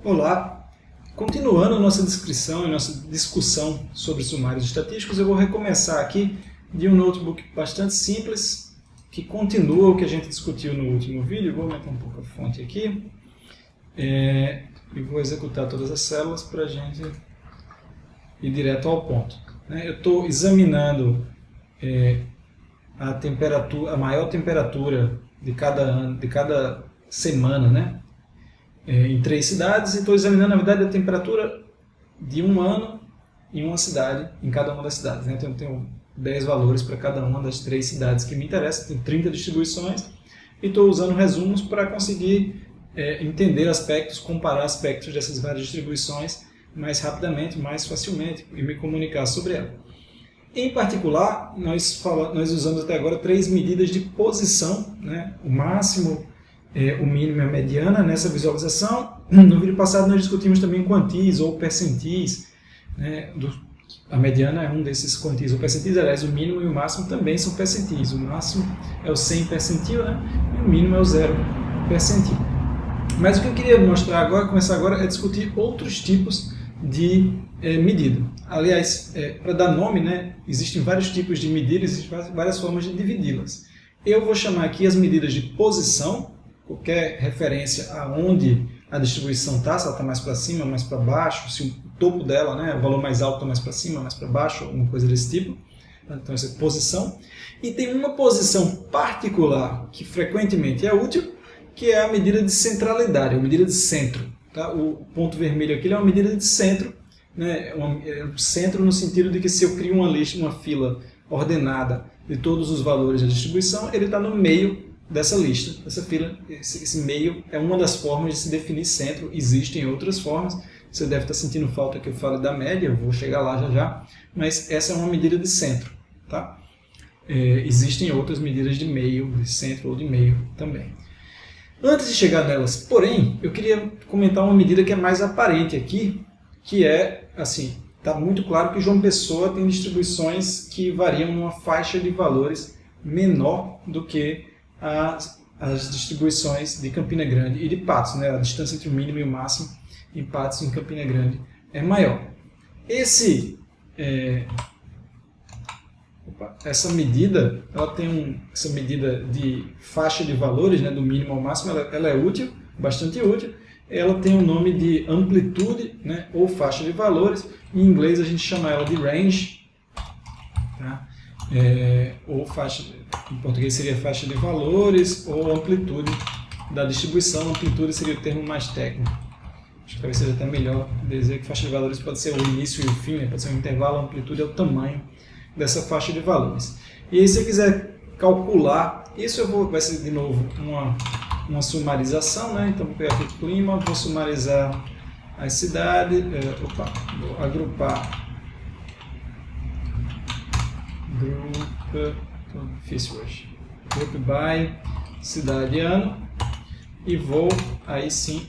Olá! Continuando a nossa descrição e nossa discussão sobre sumários estatísticos, eu vou recomeçar aqui de um notebook bastante simples, que continua o que a gente discutiu no último vídeo. Vou aumentar um pouco a fonte aqui e vou executar todas as células para a gente ir direto ao ponto. Eu estou examinando a maior temperatura de cada semana, em 3 cidades, e estou examinando, na verdade, a temperatura de um ano em uma cidade, em cada uma das cidades. Então, eu tenho 10 valores para cada uma das 3 cidades que me interessam, tenho 30 distribuições, e estou usando resumos para conseguir entender aspectos, comparar aspectos dessas várias distribuições mais rapidamente, mais facilmente, e me comunicar sobre ela. Em particular, nós usamos até agora 3 medidas de posição, o máximo, o mínimo e a mediana nessa visualização. No vídeo passado nós discutimos também quantis ou percentis. A mediana é um desses quantis ou percentis, aliás, o mínimo e o máximo também são percentis. O máximo é o 100 percentil, e o mínimo é o 0 percentil. Mas o que eu queria começar agora, é discutir outros tipos de medida. Aliás, para dar nome, existem vários tipos de medidas, existem várias formas de dividi-las. Eu vou chamar aqui as medidas de posição, qualquer referência aonde a distribuição está, se ela está mais para cima, mais para baixo, se o topo dela, o valor mais alto está mais para cima, mais para baixo, alguma coisa desse tipo. Então essa é posição. E tem uma posição particular que frequentemente é útil, que é a medida de centralidade, a medida de centro. O ponto vermelho aqui é uma medida de centro, centro no sentido de que se eu crio uma lista, uma fila ordenada de todos os valores da distribuição, ele está no meio dessa lista, dessa fila. Esse meio é uma das formas de se definir centro. Existem outras formas. Você deve estar sentindo falta que eu fale da média, eu vou chegar lá já, mas essa é uma medida de centro. Existem outras medidas de meio, de centro ou de meio também. Antes de chegar nelas, porém, eu queria comentar uma medida que é mais aparente aqui, que é, assim, está muito claro que João Pessoa tem distribuições que variam numa faixa de valores menor do que as distribuições de Campina Grande e de Patos. A distância entre o mínimo e o máximo em Patos e em Campina Grande é maior. Essa medida, essa medida de faixa de valores, do mínimo ao máximo, ela é útil, bastante útil. Ela tem o nome de amplitude, ou faixa de valores. Em inglês a gente chama ela de range, ou faixa, em português seria faixa de valores, ou amplitude da distribuição. Amplitude seria o termo mais técnico. Acho que talvez seja até melhor dizer que faixa de valores pode ser o início e o fim, pode ser um intervalo. A amplitude é o tamanho dessa faixa de valores. E aí, se você quiser calcular, vai ser de novo uma sumarização, então vou pegar aqui o clima, vou sumarizar as cidades, vou agrupar, difícil hoje, group by cidade e ano, e vou aí sim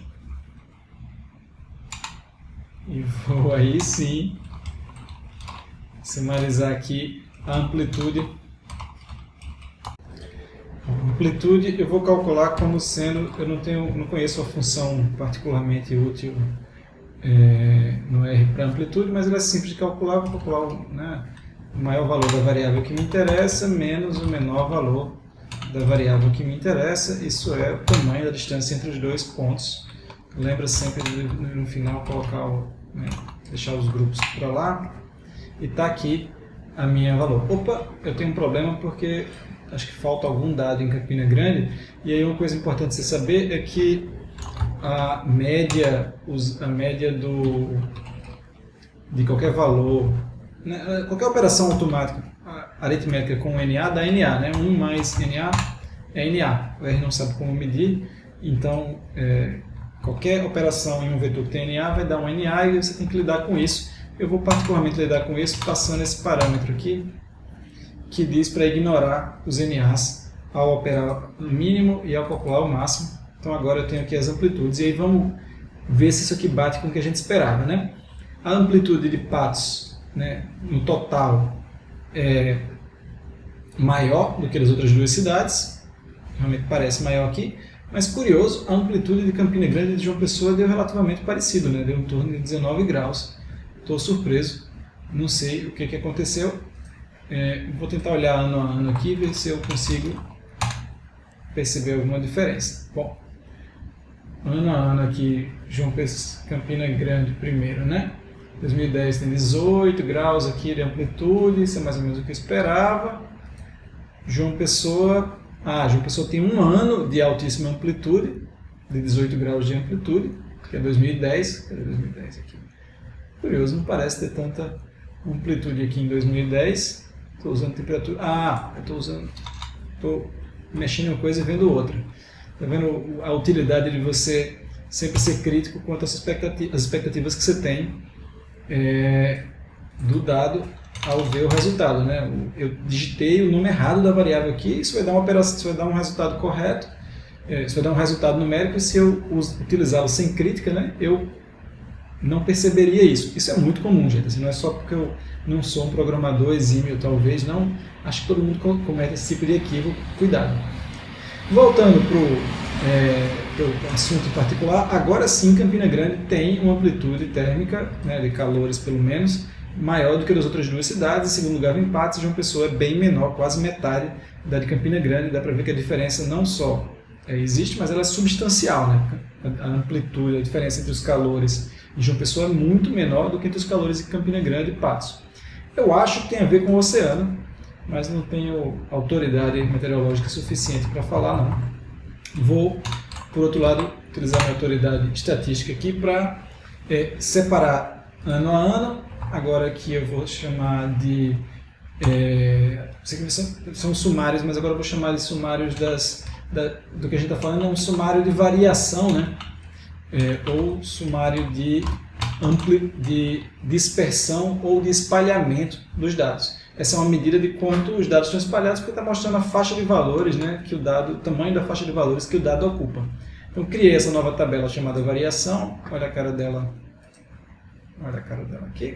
sumarizar aqui a amplitude. A amplitude eu vou calcular como sendo, eu não conheço a função particularmente útil no R para amplitude, mas ela é simples de calcular. Vou calcular o maior valor da variável que me interessa menos o menor valor da variável que me interessa. Isso é o tamanho da distância entre os dois pontos. Lembra sempre de, no final, colocar deixar os grupos para lá. E está aqui a minha valor. Eu tenho um problema porque acho que falta algum dado em Campina Grande. E aí uma coisa importante você saber é que a média de qualquer valor, qualquer operação automática aritmética com NA dá NA, 1 mais NA é NA. O R não sabe como medir, então qualquer operação em um vetor que tem NA vai dar um NA e você tem que lidar com isso. Eu vou particularmente lidar com isso passando esse parâmetro aqui, que diz para ignorar os NAs ao operar o mínimo e ao calcular o máximo. Então agora eu tenho aqui as amplitudes, e aí vamos ver se isso aqui bate com o que a gente esperava. A amplitude de Patos, no total, é maior do que das outras 2 cidades, realmente parece maior aqui. Mas curioso, a amplitude de Campina Grande e de João Pessoa deu relativamente parecido, né? Deu em torno de 19 graus. Estou surpreso, não sei o que aconteceu. Vou tentar olhar ano a ano aqui e ver se eu consigo perceber alguma diferença. Bom, ano a ano aqui, Campina Grande primeiro, né? 2010 tem 18 graus aqui de amplitude, isso é mais ou menos o que eu esperava. João Pessoa tem um ano de altíssima amplitude, de 18 graus de amplitude, que é 2010. Cadê 2010 aqui? Curioso, não parece ter tanta amplitude aqui em 2010. Estou usando temperatura. Estou mexendo em uma coisa e vendo outra. Está vendo a utilidade de você sempre ser crítico quanto às expectativas que você tem do dado ao ver o resultado, né? Eu digitei o nome errado da variável aqui, isso vai dar uma operação, isso vai dar um resultado correto, isso vai dar um resultado numérico, e se eu utilizá-lo sem crítica, né, eu não perceberia isso. Isso é muito comum, gente, assim, não é só porque eu não sou um programador exímio, talvez, não, acho que todo mundo comete esse tipo de equívoco, cuidado. Voltando para o assunto em particular, agora sim Campina Grande tem uma amplitude térmica, né, de calores pelo menos, maior do que das outras duas cidades. Em segundo lugar, o Patos, João Pessoa é bem menor, quase metade da de Campina Grande. Dá para ver que a diferença não só existe, mas ela é substancial, né? A amplitude, a diferença entre os calores em João Pessoa é muito menor do que entre os calores em Campina Grande e Patos. Eu acho que tem a ver com o oceano, mas não tenho autoridade meteorológica suficiente para falar, não. Vou, por outro lado, utilizar a minha autoridade estatística aqui para separar ano a ano. Agora aqui eu vou chamar de... são sumários, mas agora eu vou chamar de sumários do que a gente está falando, é um sumário de variação, né? Ou sumário de dispersão ou de espalhamento dos dados. Essa é uma medida de quanto os dados estão espalhados, porque está mostrando a faixa de valores, né, o tamanho da faixa de valores que o dado ocupa. Então criei essa nova tabela chamada variação. Olha a cara dela. Olha a cara dela aqui.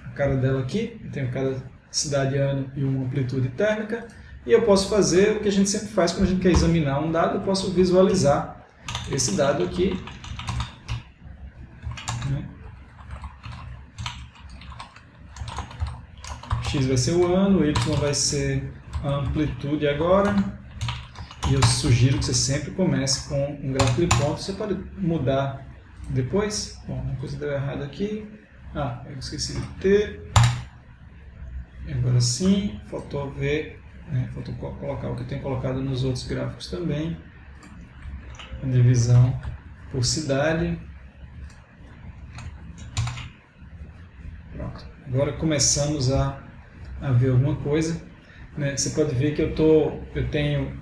A cara dela aqui. Eu tenho cada cidade ano e uma amplitude térmica. E eu posso fazer o que a gente sempre faz quando a gente quer examinar um dado. Eu posso visualizar esse dado aqui. X vai ser o ano, Y vai ser a amplitude agora. E eu sugiro que você sempre comece com um gráfico de pontos. Você pode mudar depois. Bom, uma coisa deu errado aqui. Eu esqueci de ter. Agora sim, faltou ver, faltou colocar o que eu tenho colocado nos outros gráficos também. A divisão por cidade. Pronto. Agora começamos a ver alguma coisa. Você pode ver que eu tenho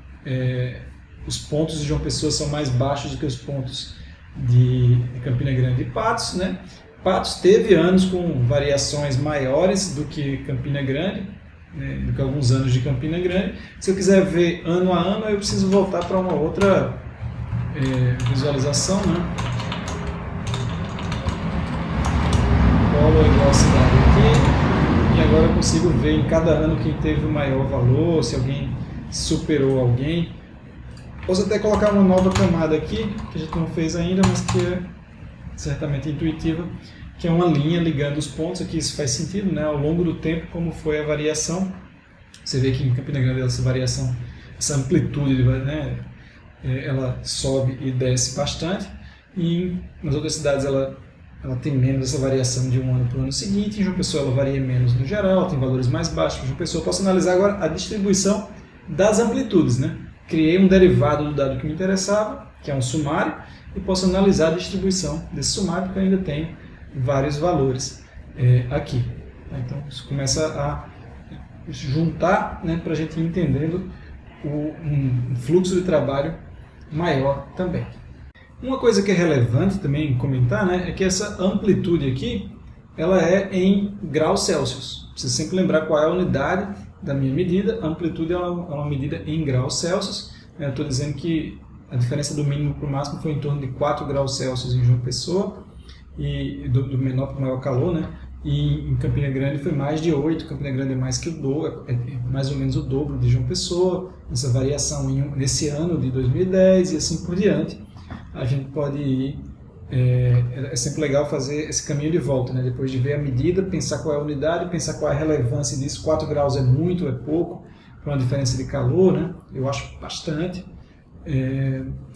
os pontos de João Pessoa são mais baixos do que os pontos de Campina Grande e Patos, né? Patos teve anos com variações maiores do que Campina Grande, né, do que alguns anos de Campina Grande. Se eu quiser ver ano a ano, eu preciso voltar para uma outra visualização, né? Polo é igual a cidade aqui, e agora eu consigo ver em cada ano quem teve o maior valor, se alguém superou alguém. Posso até colocar uma nova camada aqui, que a gente não fez ainda, mas que é certamente intuitiva, que é uma linha ligando os pontos. Aqui isso faz sentido, né? Ao longo do tempo, como foi a variação. Você vê que em Campina Grande essa variação, essa amplitude, né? Ela sobe e desce bastante, e nas outras cidades ela tem menos essa variação de um ano para o ano seguinte. Em João Pessoa ela varia menos no geral, tem valores mais baixos. Em João Pessoa eu posso analisar agora a distribuição das amplitudes, né? Criei um derivado do dado que me interessava, que é um sumário, e posso analisar a distribuição desse sumário, porque eu ainda tenho vários valores aqui. Então isso começa a juntar, né, para a gente ir entendendo um fluxo de trabalho maior também. Uma coisa que é relevante também comentar, né, é que essa amplitude aqui ela é em graus Celsius. Preciso sempre lembrar qual é a unidade da minha medida. A amplitude é uma medida em graus Celsius. Eu estou dizendo que a diferença do mínimo para o máximo foi em torno de 4 graus Celsius em João Pessoa, e do menor para o maior calor, né? e em Campina Grande foi mais de 8, Campina Grande é mais que o dobro, é mais ou menos o dobro de João Pessoa, essa variação nesse ano de 2010 e assim por diante. A gente pode ir, é sempre legal fazer esse caminho de volta, né? Depois de ver a medida, pensar qual é a unidade, pensar qual é a relevância disso, 4 graus é muito, é pouco, para uma diferença de calor, né? Eu acho bastante.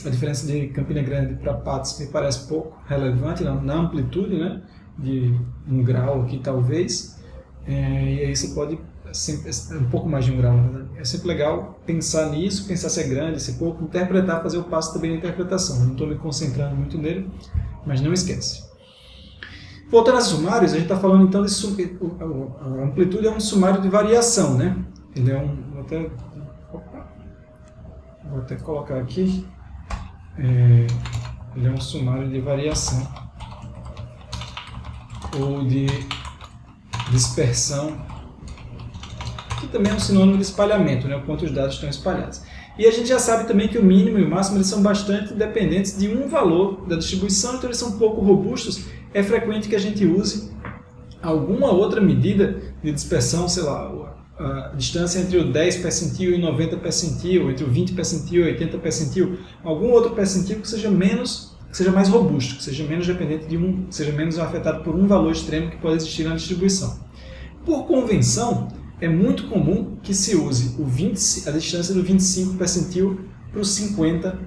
A diferença de Campina Grande para Patos me parece pouco relevante na amplitude, né? De 1 grau aqui talvez, e aí você pode, um pouco mais de 1 grau, né? É sempre legal pensar nisso, pensar se é grande, se é pouco, interpretar, fazer o passo também na interpretação. Eu não estou me concentrando muito nele, mas não esquece. Voltando a sumários, a gente está falando então de a amplitude é um sumário de variação, né? Ele é vou até colocar aqui, ele é um sumário de variação ou de dispersão, que também é um sinônimo de espalhamento, né? O quanto os dados estão espalhados. E a gente já sabe também que o mínimo e o máximo eles são bastante dependentes de um valor da distribuição, então eles são um pouco robustos. É frequente que a gente use alguma outra medida de dispersão, sei lá, a distância entre o 10 percentil e o 90 percentil, entre o 20 percentil e o 80 percentil, algum outro percentil que seja mais robusto, que seja menos dependente que seja menos afetado por um valor extremo que pode existir na distribuição. Por convenção, é muito comum que se use a distância do 25 percentil para o 50,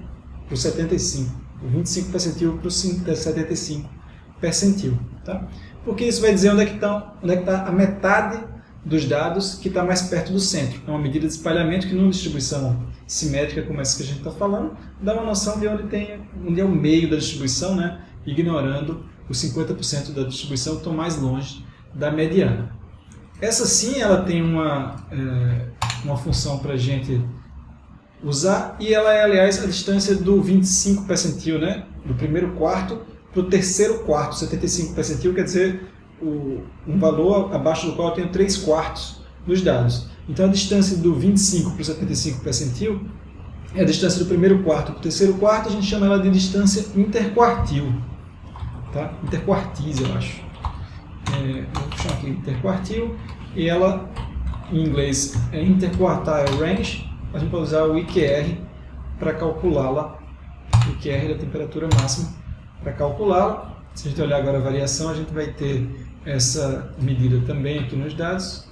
para o 75, o 25 percentil para o 75 percentil, tá? Porque isso vai dizer onde é que está a metade dos dados que está mais perto do centro. É uma medida de espalhamento que, numa distribuição simétrica como essa que a gente está falando, dá uma noção de onde é o meio da distribuição, né? Ignorando os 50% da distribuição que estão mais longe da mediana. Essa sim, ela tem uma função para a gente usar, e ela é, aliás, a distância do 25 percentil, né? Do primeiro quarto para o terceiro quarto. 75 percentil quer dizer um valor abaixo do qual eu tenho 3 quartos dos dados. Então a distância do 25 para o 75 percentil é a distância do primeiro quarto para o terceiro quarto, a gente chama ela de distância interquartil. Tá? Interquartis, eu acho. Vou chamar aqui interquartil, e ela em inglês é interquartile range. A gente pode usar o IQR para calculá-la, o IQR da temperatura máxima para calculá-la. Se a gente olhar agora a variação, a gente vai ter essa medida também aqui nos dados.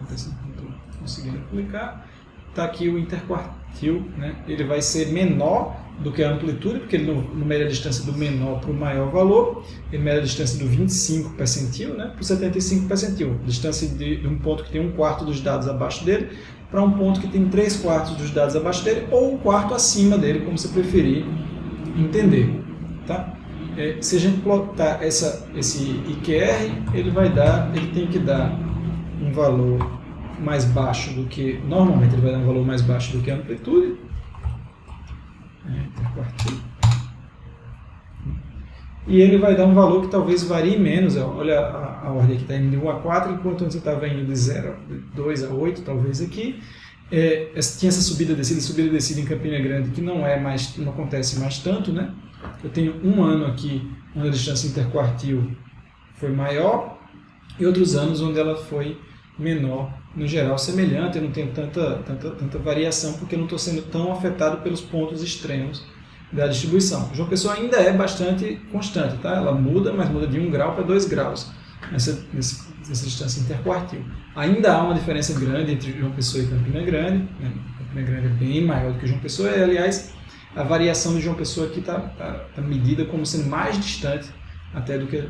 Não estou conseguindo aplicar. Está aqui o interquartil, né? Ele vai ser menor do que a amplitude, porque ele não mede a distância do menor para o maior valor. Ele mede a distância do 25 percentil, né, para o 75 percentil. Distância de um ponto que tem 1/4 dos dados abaixo dele para um ponto que tem 3/4 dos dados abaixo dele, ou 1/4 acima dele, como você preferir entender. Tá? Se a gente plotar esse IQR, ele tem que dar um valor mais baixo do que, normalmente ele vai dar um valor mais baixo do que a amplitude. E ele vai dar um valor que talvez varie menos. Olha a ordem aqui, está indo de 1 a 4, enquanto antes estava indo de 0, de 2 a 8, talvez aqui. Tinha essa subida e descida em Campina Grande, que não acontece mais tanto, né? Eu tenho um ano aqui onde a distância interquartil foi maior, e outros anos onde ela foi menor, no geral semelhante. Eu não tenho tanta variação, porque eu não estou sendo tão afetado pelos pontos extremos da distribuição. João Pessoa ainda é bastante constante, tá? Ela muda, mas muda de 1 grau para 2 graus nessa distância interquartil. Ainda há uma diferença grande entre João Pessoa e Campina Grande, né? Campina Grande é bem maior do que João Pessoa, e, aliás, a variação de João Pessoa aqui está medida como sendo mais distante até do que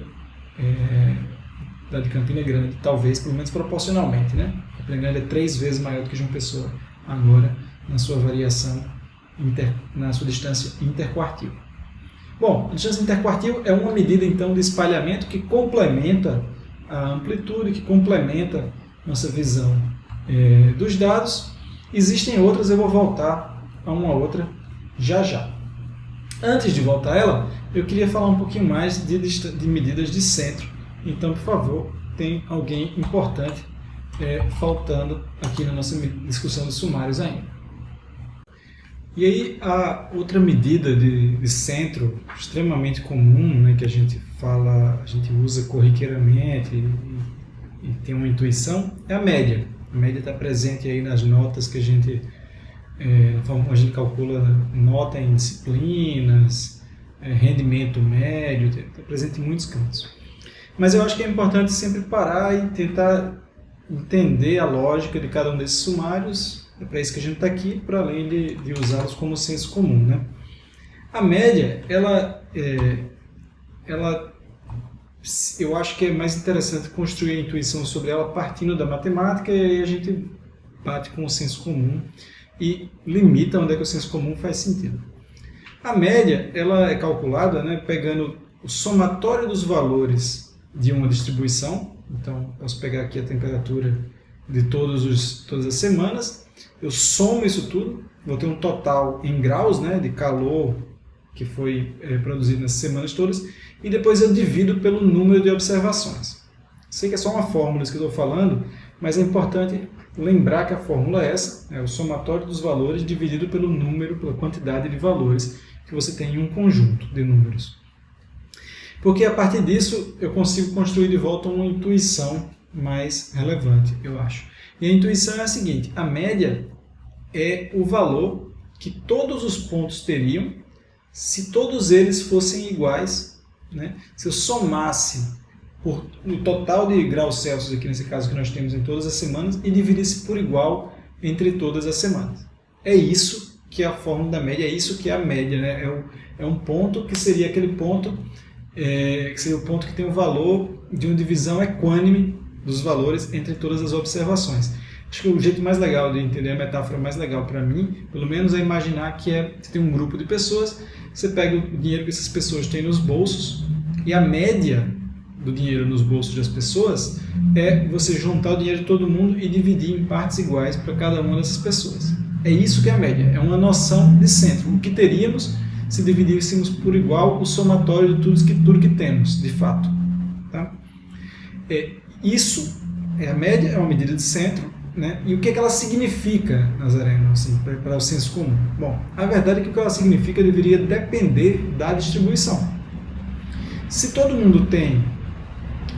da de Campina Grande, talvez, pelo menos proporcionalmente, né? Campina Grande é 3 vezes maior do que João Pessoa agora na sua variação, na sua distância interquartil. Bom, a distância interquartil é uma medida, então, de espalhamento que complementa a amplitude, que complementa nossa visão dos dados. Existem outras, eu vou voltar a uma outra já já. Antes de voltar a ela, eu queria falar um pouquinho mais de medidas de centro. Então, por favor, tem alguém importante faltando aqui na nossa discussão de sumários ainda. E aí a outra medida de centro extremamente comum, né, que a gente fala, a gente usa corriqueiramente e tem uma intuição, é a média. A média está presente aí nas notas que a gente, na forma como a gente calcula nota em disciplinas, rendimento médio, está presente em muitos cantos. Mas eu acho que é importante sempre parar e tentar entender a lógica de cada um desses sumários. É para isso que a gente está aqui, para além de usá-los como senso comum, né? A média, eu acho que é mais interessante construir a intuição sobre ela partindo da matemática, e aí a gente bate com o senso comum e limita onde é que o senso comum faz sentido. A média, ela é calculada, né, pegando o somatório dos valores de uma distribuição. Então, posso pegar aqui a temperatura de todas as semanas, eu somo isso tudo, vou ter um total em graus, né, de calor que foi produzido nessas semanas todas, e depois eu divido pelo número de observações. Sei que é só uma fórmula isso que eu estou falando, mas é importante lembrar que a fórmula é essa, é o somatório dos valores dividido pelo número, pela quantidade de valores que você tem em um conjunto de números. Porque a partir disso eu consigo construir de volta uma intuição mais relevante, eu acho. E a intuição é a seguinte: a média é o valor que todos os pontos teriam se todos eles fossem iguais, né? Se eu somasse o total de graus Celsius, aqui nesse caso que nós temos em todas as semanas, e dividisse por igual entre todas as semanas. É isso que é a fórmula da média, é isso que é a média, né? É um ponto que seria aquele ponto, que seria o ponto que tem o valor de uma divisão equânime dos valores entre todas as observações. Acho que o jeito mais legal de entender a metáfora, mais legal para mim, pelo menos, é imaginar que você tem um grupo de pessoas, você pega o dinheiro que essas pessoas têm nos bolsos, e a média do dinheiro nos bolsos das pessoas é você juntar o dinheiro de todo mundo e dividir em partes iguais para cada uma dessas pessoas. É isso que é a média, é uma noção de centro, o que teríamos se dividíssemos por igual o somatório de tudo que temos, de fato. Tá? Isso, a média é uma medida de centro, né? E o que ela significa, Nazareno, assim, para o senso comum? Bom, a verdade é que o que ela significa deveria depender da distribuição. Se todo mundo tem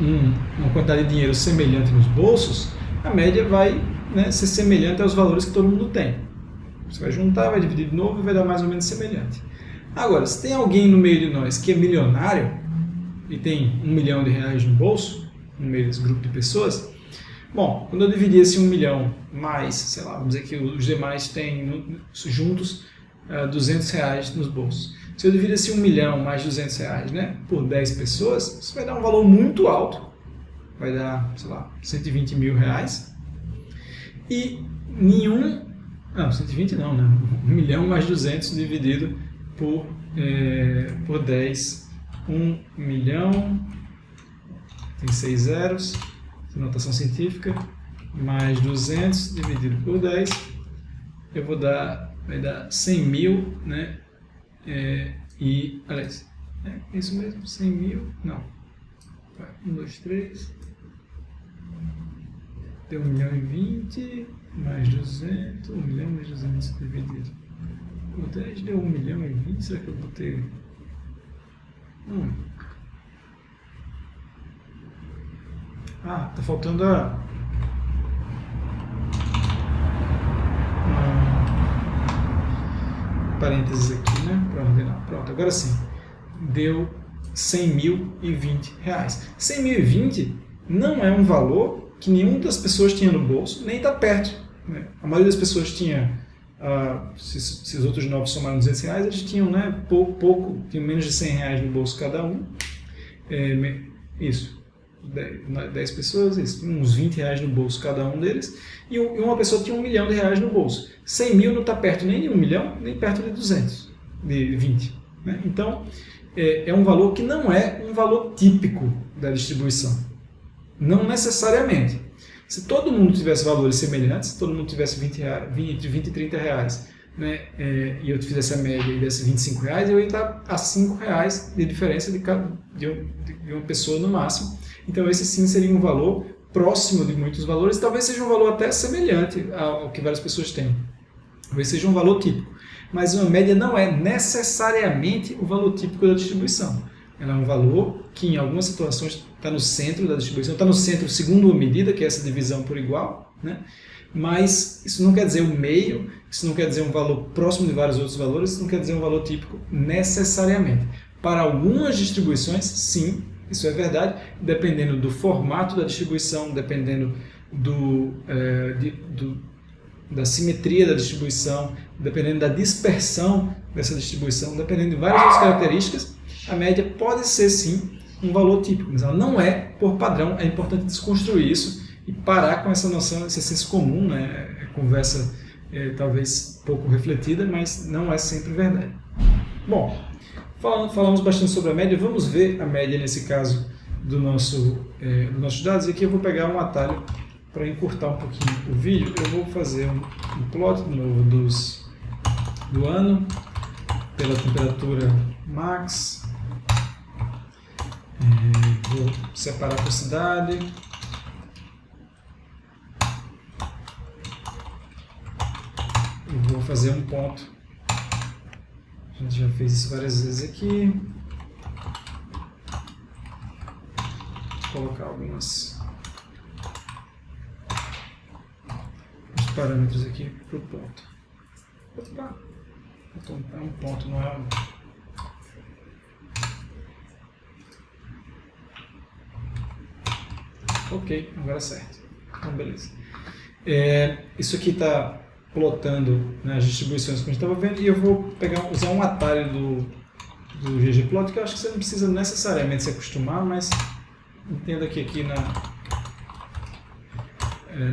uma quantidade de dinheiro semelhante nos bolsos, a média vai, né, ser semelhante aos valores que todo mundo tem. Você vai juntar, vai dividir de novo e vai dar mais ou menos semelhante. Agora, se tem alguém no meio de nós que é milionário e tem R$1 milhão no bolso, no meio desse grupo de pessoas, bom, quando eu dividir esse 1 milhão mais, sei lá, vamos dizer que os demais têm juntos R$200 nos bolsos. Se eu dividir esse 1 milhão mais R$200, né, por 10 pessoas, isso vai dar um valor muito alto. Vai dar, sei lá, R$120 mil. E não, 120 não, né? 1 milhão mais 200 dividido por 10. 1 milhão, tem 6 zeros, notação científica, mais 200 dividido por 10, vai dar 100 mil, né? Aliás, é isso mesmo, 100 mil, não, 1, 2, 3, deu 1 milhão e 20, mais 200, 1 milhão mais 200 dividido por 10, deu 1 milhão e 20, será que eu botei? Tá faltando parênteses aqui, né, para ordenar. Pronto, agora sim, deu R$100.020. 100.020 não é um valor que nenhuma das pessoas tinha no bolso, nem está perto, né? A maioria das pessoas tinha, se os outros 9 somaram R$200, eles tinham, né, pouco, tinham menos de R$100 no bolso cada um. Isso. 10 pessoas, isso, uns R$20 no bolso cada um deles, e uma pessoa tinha R$1 milhão no bolso. 100 mil não está perto nem de 1 milhão, nem perto de 200, de 20. Né? Então, é um valor que não é um valor típico da distribuição. Não necessariamente. Se todo mundo tivesse valores semelhantes, se todo mundo tivesse entre 20 e 30 reais, né, e eu fizesse a média e desse 25 reais, eu ia estar a 5 reais de diferença de uma pessoa no máximo. Então esse sim seria um valor próximo de muitos valores, talvez seja um valor até semelhante ao que várias pessoas têm. Talvez seja um valor típico. Mas uma média não é necessariamente o valor típico da distribuição. Ela é um valor que em algumas situações está no centro da distribuição, está no centro segundo uma medida, que é essa divisão por igual, né? Mas isso não quer dizer o meio, isso não quer dizer um valor próximo de vários outros valores, isso não quer dizer um valor típico necessariamente. Para algumas distribuições, sim, isso é verdade, dependendo do formato da distribuição, dependendo da simetria da distribuição, dependendo da dispersão dessa distribuição, dependendo de várias outras características, a média pode ser sim um valor típico, mas ela não é por padrão. É importante desconstruir isso e parar com essa noção, esse senso comum, né? Conversa talvez pouco refletida, mas não é sempre verdade. Bom, falamos bastante sobre a média, vamos ver a média nesse caso dos nossos dados, e aqui eu vou pegar um atalho para encurtar um pouquinho o vídeo. Eu vou fazer um plot de novo do ano pela temperatura max. Vou separar por cidade. E vou fazer um ponto. A gente já fez isso várias vezes aqui. Vou colocar alguns parâmetros aqui para o ponto. Opa! É um ponto, não é um... Ok, agora certo. Então, beleza. Isso aqui está plotando, né, as distribuições que a gente estava vendo, e eu vou usar um atalho do ggplot, que eu acho que você não precisa necessariamente se acostumar, mas entenda que aqui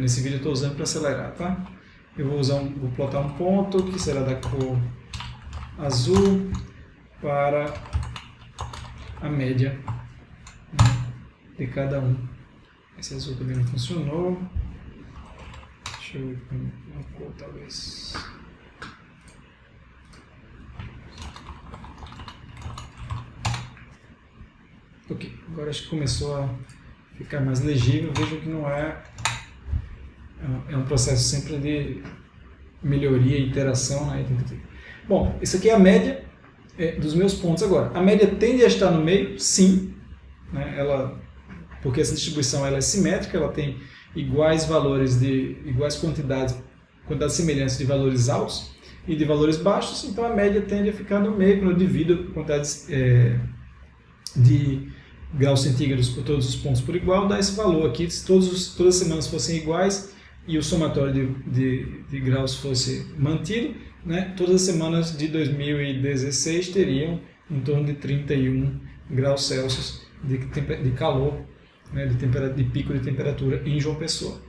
nesse vídeo eu estou usando para acelerar, tá? Eu vou plotar um ponto que será da cor azul para a média, né, de cada um. Esse azul também não funcionou. Deixa eu ir com uma cor, talvez. Ok, agora acho que começou a ficar mais legível. Vejam que não é um processo sempre de melhoria e iteração, né? Bom, isso aqui é a média dos meus pontos agora. A média tende a estar no meio? Sim, né? Porque essa distribuição ela é simétrica, ela tem iguais valores iguais quantidades semelhantes de valores altos e de valores baixos, então a média tende a ficar no meio. Quando eu divido quantidades de graus centígrados por todos os pontos por igual, dá esse valor aqui. Se todas as semanas fossem iguais e o somatório de graus fosse mantido, né, todas as semanas de 2016 teriam em torno de 31 graus Celsius de calor, né, de pico de temperatura em João Pessoa.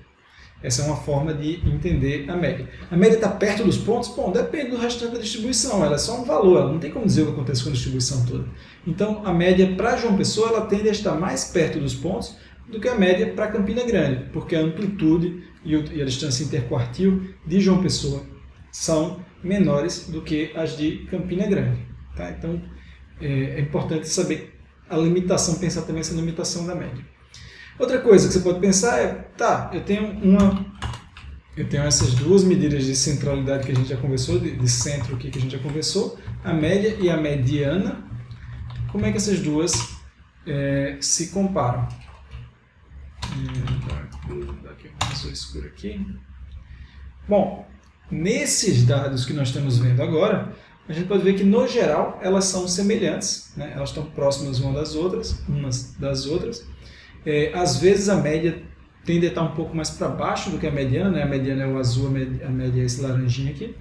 Essa é uma forma de entender a média. A média está perto dos pontos? Bom, depende do restante da distribuição. Ela é só um valor, ela não tem como dizer o que acontece com a distribuição toda. Então, a média para João Pessoa ela tende a estar mais perto dos pontos do que a média para Campina Grande, porque a amplitude e a distância interquartil de João Pessoa são menores do que as de Campina Grande. Tá? Então, é importante saber a limitação, pensar também essa limitação da média. Outra coisa que você pode pensar eu tenho essas duas medidas de centralidade que a gente já conversou, de centro aqui que a gente já conversou, a média e a mediana. Como é que essas duas se comparam? Vou dar aqui uma azul escura aqui. Bom, nesses dados que nós estamos vendo agora, a gente pode ver que, no geral, elas são semelhantes, né? Elas estão próximas umas das outras. Às vezes a média tende a estar um pouco mais para baixo do que a mediana, né? A mediana é o azul, a média é esse laranjinha aqui.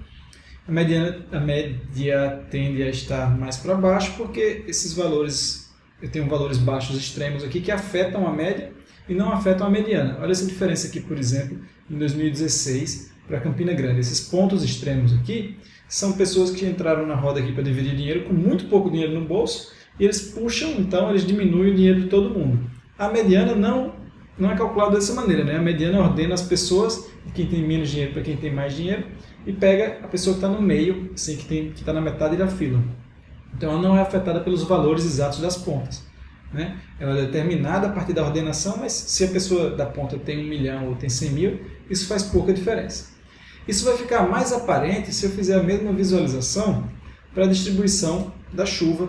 A média tende a estar mais para baixo porque esses valores, eu tenho valores baixos extremos aqui que afetam a média e não afetam a mediana. Olha essa diferença aqui, por exemplo, em 2016 para Campina Grande. Esses pontos extremos aqui são pessoas que entraram na roda aqui para dividir dinheiro com muito pouco dinheiro no bolso e eles puxam, então eles diminuem o dinheiro de todo mundo. A mediana não é calculada dessa maneira, né? A mediana ordena as pessoas, de quem tem menos dinheiro para quem tem mais dinheiro, e pega a pessoa que está no meio, assim, que está na metade da fila. Então ela não é afetada pelos valores exatos das pontas, né? Ela é determinada a partir da ordenação, mas se a pessoa da ponta tem 1 milhão ou tem 100 mil, isso faz pouca diferença. Isso vai ficar mais aparente se eu fizer a mesma visualização para a distribuição da chuva.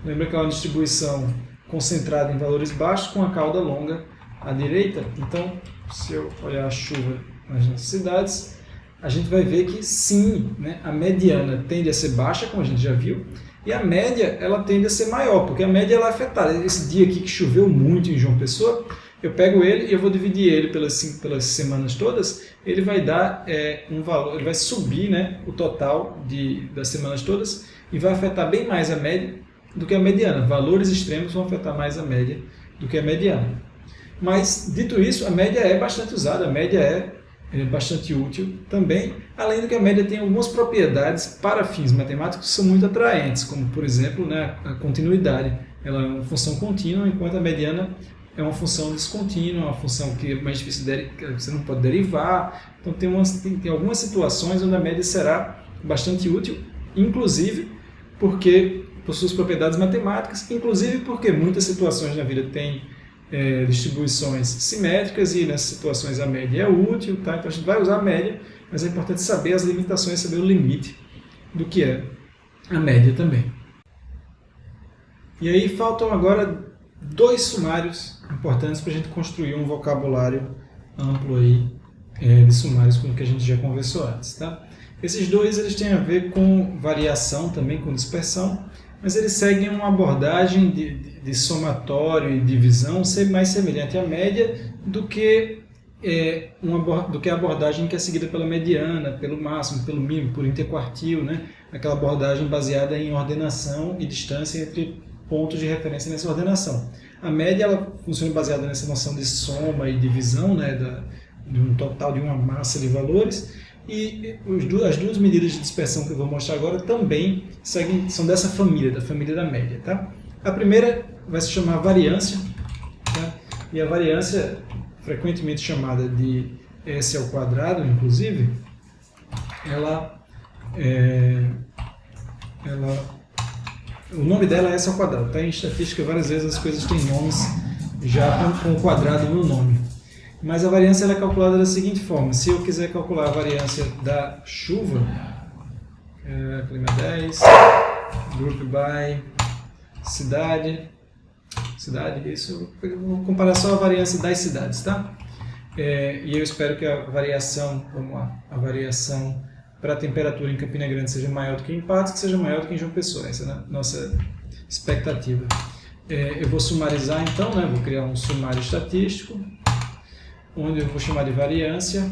Lembra que é uma distribuição concentrada em valores baixos com a cauda longa à direita? Então, se eu olhar a chuva nas nossas cidades, a gente vai ver que sim, né, a mediana tende a ser baixa, como a gente já viu, e a média ela tende a ser maior, porque a média ela é afetada. Esse dia aqui que choveu muito em João Pessoa, eu pego ele e eu vou dividir ele pelas semanas todas, ele vai dar um valor, ele vai subir, né, o total das semanas todas e vai afetar bem mais a média do que a mediana. Valores extremos vão afetar mais a média do que a mediana. Mas, dito isso, a média é bastante usada, a média é bastante útil também, além do que a média tem algumas propriedades para fins matemáticos que são muito atraentes, como, por exemplo, né, a continuidade. Ela é uma função contínua, enquanto a mediana é uma função descontínua, uma função que é mais difícil, que você não pode derivar. Então, tem algumas situações onde a média será bastante útil, inclusive porque por suas propriedades matemáticas, inclusive porque muitas situações na vida têm distribuições simétricas e nessas situações a média é útil, tá? Então a gente vai usar a média, mas é importante saber as limitações, saber o limite do que é a média também. E aí faltam agora 2 sumários importantes para a gente construir um vocabulário amplo aí, de sumários com o que a gente já conversou antes, tá? Esses 2 eles têm a ver com variação também, com dispersão, mas eles seguem uma abordagem de somatório e divisão ser mais semelhante à média do que a abordagem que é seguida pela mediana, pelo máximo, pelo mínimo, por interquartil, né? Aquela abordagem baseada em ordenação e distância entre pontos de referência nessa ordenação. A média ela funciona baseada nessa noção de soma e divisão, né, de um total de uma massa de valores. E as 2 medidas de dispersão que eu vou mostrar agora também são dessa família, da família da média. Tá? A primeira vai se chamar variância, tá? E a variância, frequentemente chamada de S ao quadrado, inclusive, o nome dela é S ao quadrado. Tá? Em estatística, várias vezes as coisas têm nomes já com o quadrado no nome. Mas a variância ela é calculada da seguinte forma: se eu quiser calcular a variância da chuva, clima 10, group by cidade, isso, eu vou comparar só a variância das cidades, tá? E eu espero que a variação, vamos lá, a variação para a temperatura em Campina Grande seja maior do que em Patos, que seja maior do que em João Pessoa. Essa é a nossa expectativa. Eu vou sumarizar então, né? Vou criar um sumário estatístico, onde eu vou chamar de variância,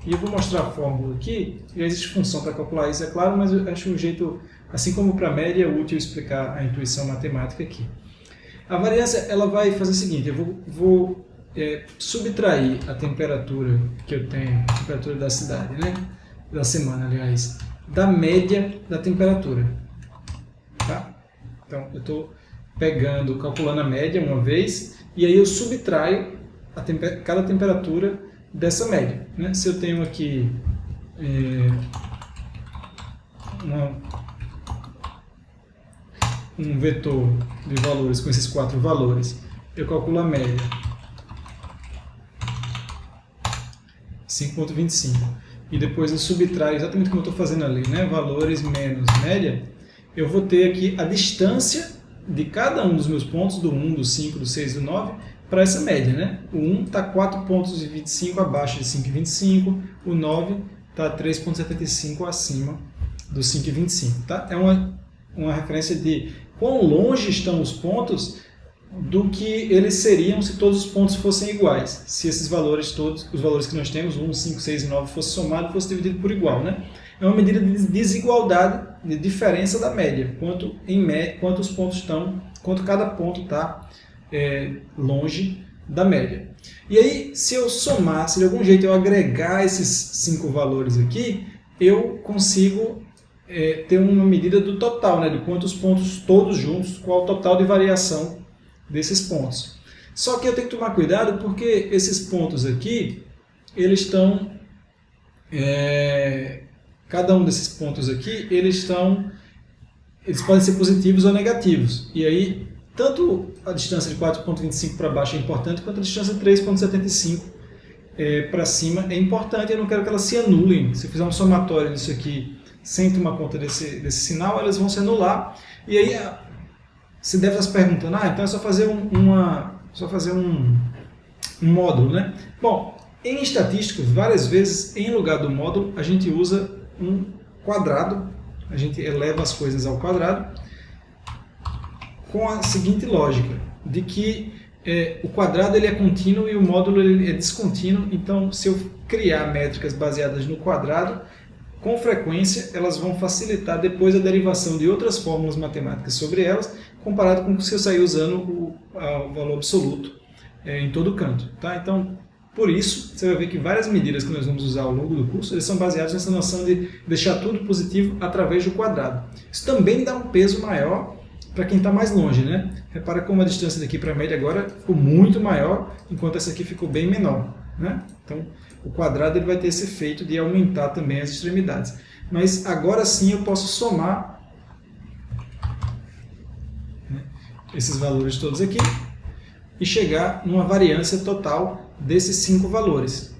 e eu vou mostrar a fórmula aqui. Já existe função para calcular isso, é claro, mas eu acho um jeito, assim como para a média, é útil explicar a intuição matemática aqui. A variância ela vai fazer o seguinte: eu vou subtrair a temperatura que eu tenho, a temperatura da cidade, né? Da semana, aliás, da média da temperatura. Tá? Então, eu estou calculando a média uma vez, e aí eu subtraio cada temperatura dessa média, né? Se eu tenho aqui um vetor de valores com esses 4 valores, eu calculo a média 5,25 e depois eu subtraio exatamente como eu estou fazendo ali, né? Valores menos média, eu vou ter aqui a distância de cada um dos meus pontos, do 1, do 5, do 6 e do 9, para essa média, né? O 1 está 4,25 abaixo de 5,25, o 9 está 3,75 acima do 5,25, tá? É uma referência de quão longe estão os pontos do que eles seriam se todos os pontos fossem iguais. Se esses valores todos, os valores que nós temos, 1, 5, 6 e 9, fosse somado e fosse dividido por igual, né? É uma medida de desigualdade, de diferença da média, quanto os pontos estão, quanto cada ponto está longe da média. E aí, se eu somar, se de algum jeito eu agregar esses 5 valores aqui, eu consigo ter uma medida do total, né, de quantos pontos todos juntos, qual o total de variação desses pontos. Só que eu tenho que tomar cuidado porque esses pontos aqui, eles estão... cada um desses pontos aqui, eles podem ser positivos ou negativos. E aí, tanto a distância de 4,25 para baixo é importante, quanto a distância de 3,75 para cima é importante, eu não quero que elas se anulem. Se eu fizer um somatório disso aqui sem tomar conta desse sinal, elas vão se anular. E aí você deve estar se perguntando, então é só fazer um módulo, né? Bom, em estatística, várias vezes, em lugar do módulo, a gente usa um quadrado, a gente eleva as coisas ao quadrado, com a seguinte lógica, de que o quadrado ele é contínuo e o módulo ele é descontínuo, então se eu criar métricas baseadas no quadrado, com frequência elas vão facilitar depois a derivação de outras fórmulas matemáticas sobre elas, comparado com se eu sair usando o valor absoluto em todo canto. Tá? Então, por isso, você vai ver que várias medidas que nós vamos usar ao longo do curso, eles são baseados nessa noção de deixar tudo positivo através do quadrado. Isso também dá um peso maior para quem está mais longe, né? Repara como a distância daqui para a média agora ficou muito maior, enquanto essa aqui ficou bem menor, né? Então, o quadrado ele vai ter esse efeito de aumentar também as extremidades. Mas agora sim eu posso somar, né, esses valores todos aqui e chegar numa variância total desses 5 valores.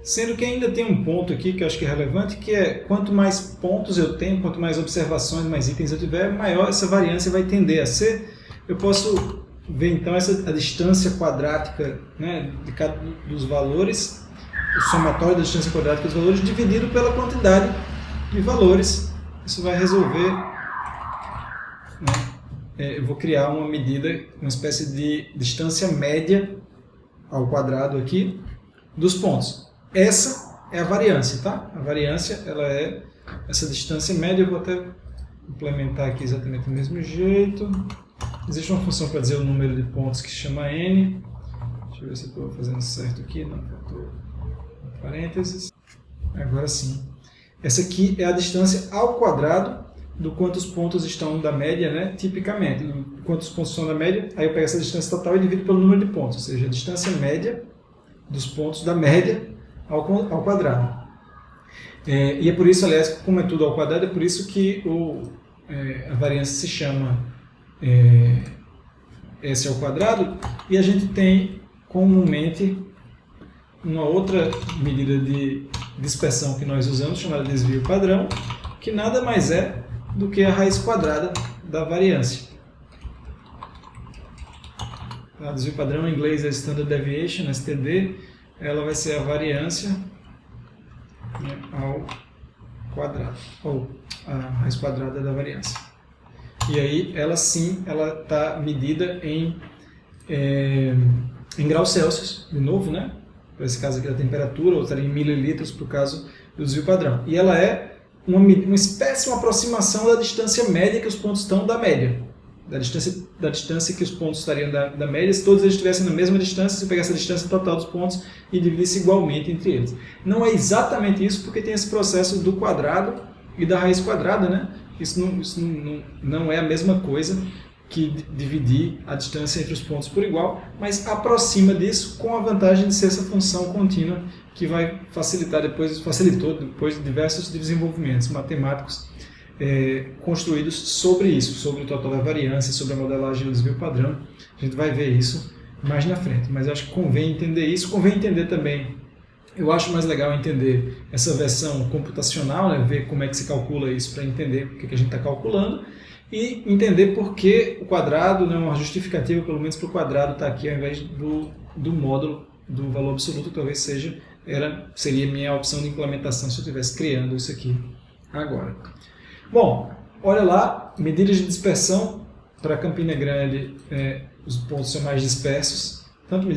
Sendo que ainda tem um ponto aqui que eu acho que é relevante, que é quanto mais pontos eu tenho, quanto mais observações, mais itens eu tiver, maior essa variância vai tender a ser. Eu posso ver então a distância quadrática, né, de cada dos valores, o somatório da distância quadrática dos valores dividido pela quantidade de valores. Isso vai resolver, né, eu vou criar uma medida, uma espécie de distância média ao quadrado aqui dos pontos. Essa é a variância, tá? A variância, ela é essa distância média. Eu vou até implementar aqui exatamente do mesmo jeito. Existe uma função para dizer o número de pontos que se chama n. Deixa eu ver se eu estou fazendo certo aqui. Não, estou em parênteses. Agora sim. Essa aqui é a distância ao quadrado do quantos pontos estão da média, né? Tipicamente. Quantos pontos estão da média, aí eu pego essa distância total e divido pelo número de pontos. Ou seja, a distância média dos pontos da média ao quadrado. E é por isso, aliás, como é tudo ao quadrado, é por isso que a variância se chama S ao quadrado, e a gente tem comumente uma outra medida de dispersão que nós usamos, chamada desvio padrão, que nada mais é do que a raiz quadrada da variância. O desvio padrão em inglês é Standard Deviation, STD, ela vai ser a variância, né, ao quadrado, ou a raiz quadrada da variância. E aí, ela sim, ela está medida em graus Celsius, de novo, né? Para esse caso aqui da temperatura, ou estaria em mililitros para o caso do desvio padrão. E ela é uma espécie, uma aproximação da distância média que os pontos estão da média. Da distância que os pontos estariam da média, se todos eles estivessem na mesma distância, se eu pegasse a distância total dos pontos e dividisse igualmente entre eles. Não é exatamente isso, porque tem esse processo do quadrado e da raiz quadrada, né? Isso não é a mesma coisa que dividir a distância entre os pontos por igual, mas aproxima disso com a vantagem de ser essa função contínua que vai facilitou depois de diversos desenvolvimentos matemáticos construídos sobre isso, sobre o total da variância, sobre a modelagem do desvio padrão. A gente vai ver isso mais na frente, mas eu acho que convém entender isso, convém entender também. Eu acho mais legal entender essa versão computacional, né, ver como é que se calcula isso para entender o que a gente está calculando e entender por que o quadrado, né, uma justificativa pelo menos para o quadrado estar aqui ao invés do módulo do valor absoluto, que talvez seria minha opção de implementação se eu estivesse criando isso aqui agora. Bom, olha lá, medidas de dispersão para Campina Grande, os pontos são mais dispersos. Tanto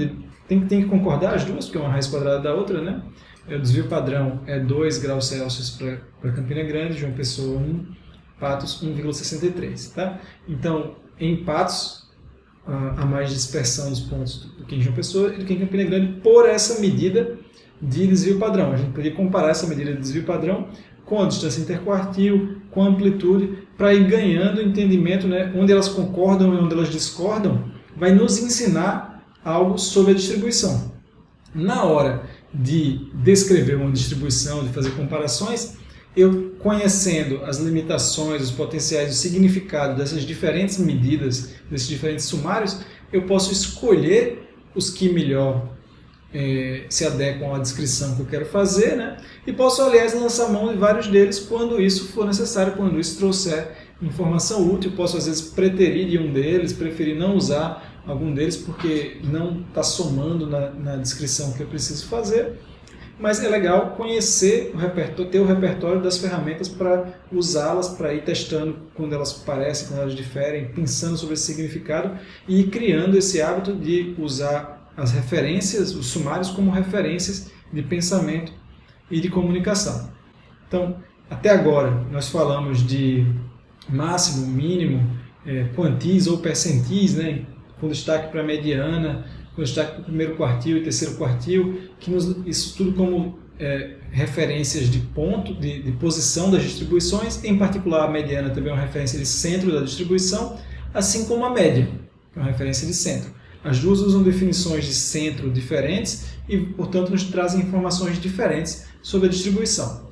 tem que concordar as duas, porque é uma raiz quadrada da outra, né? O desvio padrão é 2 graus Celsius para Campina Grande, João Pessoa 1, Patos 1,63. Tá? Então, em Patos, há mais dispersão dos pontos do que em João Pessoa e do que em Campina Grande por essa medida de desvio padrão. A gente poderia comparar essa medida de desvio padrão com a distância interquartil, com a amplitude, para ir ganhando entendimento, né, onde elas concordam e onde elas discordam, vai nos ensinar algo sobre a distribuição. Na hora de descrever uma distribuição, de fazer comparações, eu conhecendo as limitações, os potenciais, o significado dessas diferentes medidas, desses diferentes sumários, eu posso escolher os que melhor se adequam à descrição que eu quero fazer, né? E posso, aliás, lançar mão de vários deles quando isso for necessário, quando isso trouxer informação útil. Posso, às vezes, preterir de um deles, preferir não usar algum deles porque não está somando na descrição que eu preciso fazer. Mas é legal conhecer o repertório, ter o repertório das ferramentas para usá-las, para ir testando quando elas parecem, quando elas diferem, pensando sobre esse significado e criando esse hábito de usar as referências, os sumários, como referências de pensamento e de comunicação. Então, até agora, nós falamos de máximo, mínimo, quantis ou percentis, né, com destaque para a mediana, com destaque para o primeiro quartil e terceiro quartil, isso tudo como referências de ponto, de posição das distribuições, em particular a mediana também é uma referência de centro da distribuição, assim como a média, que é uma referência de centro. As duas usam definições de centro diferentes e, portanto, nos trazem informações diferentes sobre a distribuição.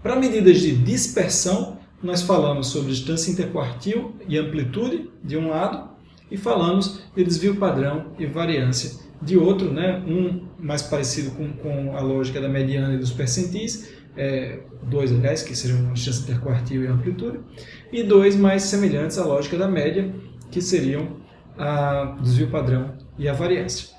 Para medidas de dispersão, nós falamos sobre distância interquartil e amplitude, de um lado, e falamos de desvio padrão e variância de outro, né? Um mais parecido com a lógica da mediana e dos percentis, dois, aliás, que seriam a distância interquartil e a amplitude, e dois mais semelhantes à lógica da média, que seriam a desvio padrão e a variância.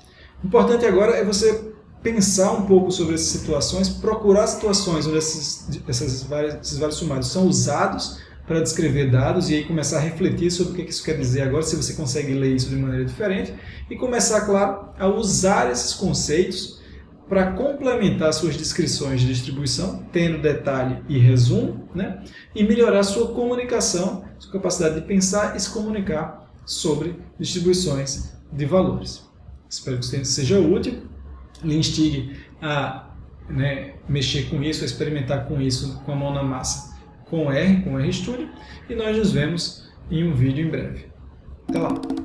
O importante agora é você pensar um pouco sobre essas situações, procurar situações onde esses vários sumários são usados para descrever dados e aí começar a refletir sobre o que isso quer dizer agora, se você consegue ler isso de maneira diferente, e começar, claro, a usar esses conceitos para complementar suas descrições de distribuição, tendo detalhe e resumo, né? E melhorar sua comunicação, sua capacidade de pensar e se comunicar sobre distribuições de valores. Espero que isso seja útil, lhe instigue a mexer com isso, a experimentar com isso, com a mão na massa, com o RStudio, e nós nos vemos em um vídeo em breve. Até lá!